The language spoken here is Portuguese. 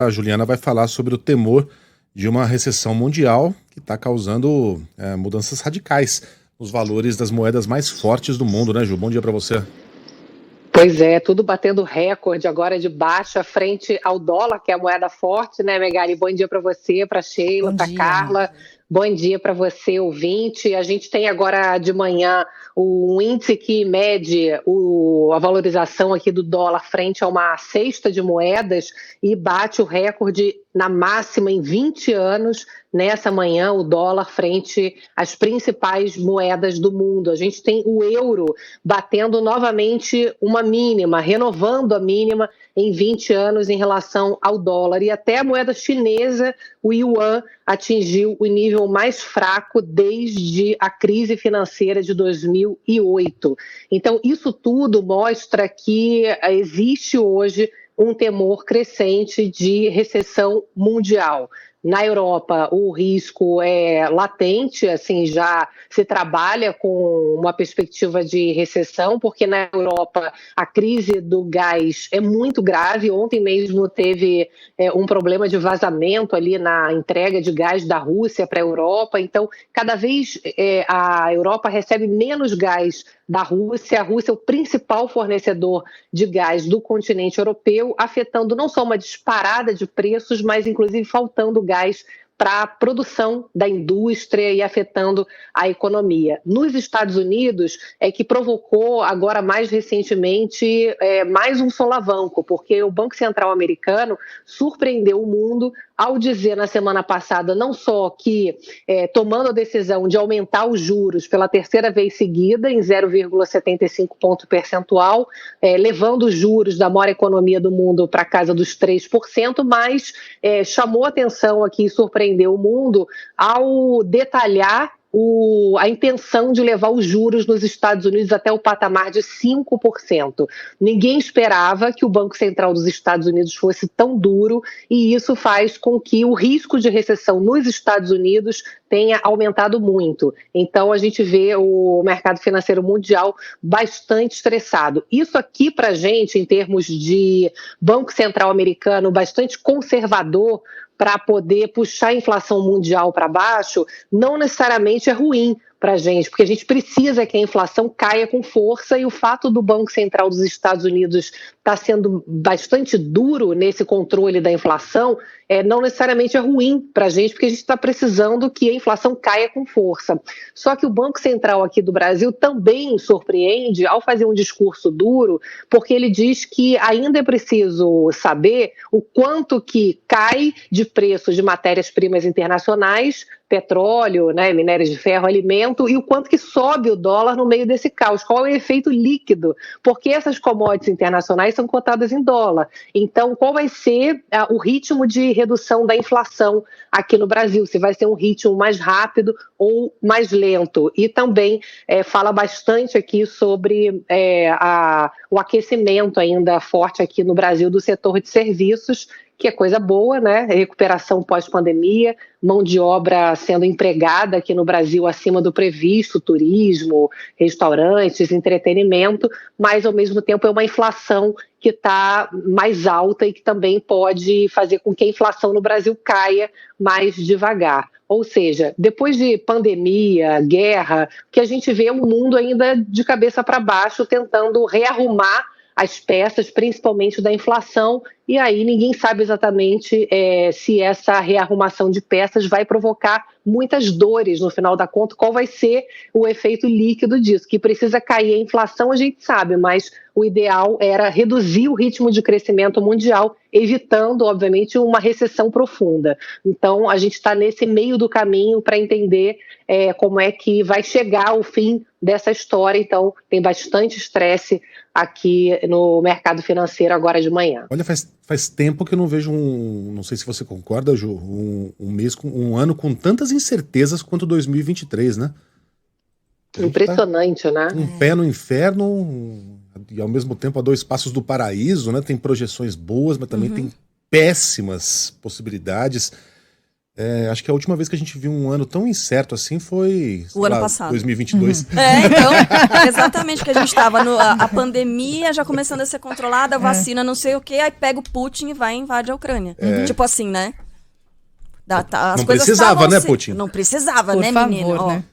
A Juliana vai falar sobre o temor de uma recessão mundial que está causando mudanças radicais nos valores das moedas mais fortes do mundo, né, Ju? Bom dia para você. Pois é, tudo batendo recorde agora de baixa frente ao dólar, que é a moeda forte, né, Megali? Bom dia para você, para Sheila, Bom para dia, Carla. amiga. Bom dia para você, ouvinte. A gente tem agora de manhã um índice que mede a valorização aqui do dólar frente a uma cesta de moedas e bate o recorde na máxima em 20 anos. Nessa manhã, o dólar frente às principais moedas do mundo. A gente tem o euro batendo novamente uma mínima, renovando a mínima em 20 anos em relação ao dólar. E até a moeda chinesa, o yuan, atingiu o nível mais fraco desde a crise financeira de 2008. Então, isso tudo mostra que existe hoje um temor crescente de recessão mundial. Na Europa, o risco é latente, assim, já se trabalha com uma perspectiva de recessão, porque na Europa a crise do gás é muito grave. Ontem mesmo teve um problema de vazamento ali na entrega de gás da Rússia para a Europa. Então, cada vez a Europa recebe menos gás da Rússia. A Rússia é o principal fornecedor de gás do continente europeu, afetando não só uma disparada de preços, mas inclusive faltando gás para a produção da indústria e afetando a economia. Nos Estados Unidos, é que provocou agora mais recentemente mais um solavanco, porque o Banco Central americano surpreendeu o mundo ao dizer na semana passada não só que tomando a decisão de aumentar os juros pela terceira vez seguida em 0,75 ponto percentual, levando os juros da maior economia do mundo para casa dos 3%, mas chamou atenção aqui e surpreendeu o mundo ao detalhar a intenção de levar os juros nos Estados Unidos até o patamar de 5%. Ninguém esperava que o Banco Central dos Estados Unidos fosse tão duro, e isso faz com que o risco de recessão nos Estados Unidos tenha aumentado muito. Então, a gente vê o mercado financeiro mundial bastante estressado. Isso aqui, para a gente, em termos de Banco Central americano, bastante conservador, para poder puxar a inflação mundial para baixo, não necessariamente é ruim para a gente, porque a gente precisa que a inflação caia com força, e o fato do Banco Central dos Estados Unidos estar sendo bastante duro nesse controle da inflação não necessariamente é ruim para a gente, porque a gente está precisando que a inflação caia com força. Só que o Banco Central aqui do Brasil também surpreende ao fazer um discurso duro, porque ele diz que ainda é preciso saber o quanto que cai de preço de matérias-primas internacionais, petróleo, né, minérios de ferro, alimento, e o quanto que sobe o dólar no meio desse caos. Qual é o efeito líquido? Porque essas commodities internacionais são cotadas em dólar. Então, qual vai ser o ritmo de redução da inflação aqui no Brasil? Se vai ser um ritmo mais rápido ou mais lento? E também fala bastante aqui sobre o aquecimento ainda forte aqui no Brasil do setor de serviços, que é coisa boa, né? Recuperação pós-pandemia, mão de obra sendo empregada aqui no Brasil acima do previsto, turismo, restaurantes, entretenimento, mas ao mesmo tempo é uma inflação que está mais alta e que também pode fazer com que a inflação no Brasil caia mais devagar. Ou seja, depois de pandemia, guerra, o que a gente vê é um mundo ainda de cabeça para baixo, tentando rearrumar as peças, principalmente da inflação, e aí ninguém sabe exatamente se essa rearrumação de peças vai provocar muitas dores no final da conta. Qual vai ser o efeito líquido disso? Que precisa cair a inflação, a gente sabe, mas o ideal era reduzir o ritmo de crescimento mundial, evitando, obviamente, uma recessão profunda. Então, a gente está nesse meio do caminho para entender como é que vai chegar o fim dessa história. Então, tem bastante estresse aqui no mercado financeiro agora de manhã. Olha, faz tempo que eu não vejo não sei se você concorda, Ju, um ano com tantas incertezas quanto 2023, né? Impressionante, né? Um pé no inferno e ao mesmo tempo a 2 passos do paraíso, né? Tem projeções boas, mas também tem péssimas possibilidades. Acho que a última vez que a gente viu um ano tão incerto assim foi... O ano passado. 2022. Então, exatamente, que a gente estava a pandemia já começando a ser controlada, a vacina não sei o quê, aí pega o Putin e vai e invade a Ucrânia. Tipo assim, né? As não coisas precisava, né, se... Putin? Não precisava, Por né, favor, menino? né?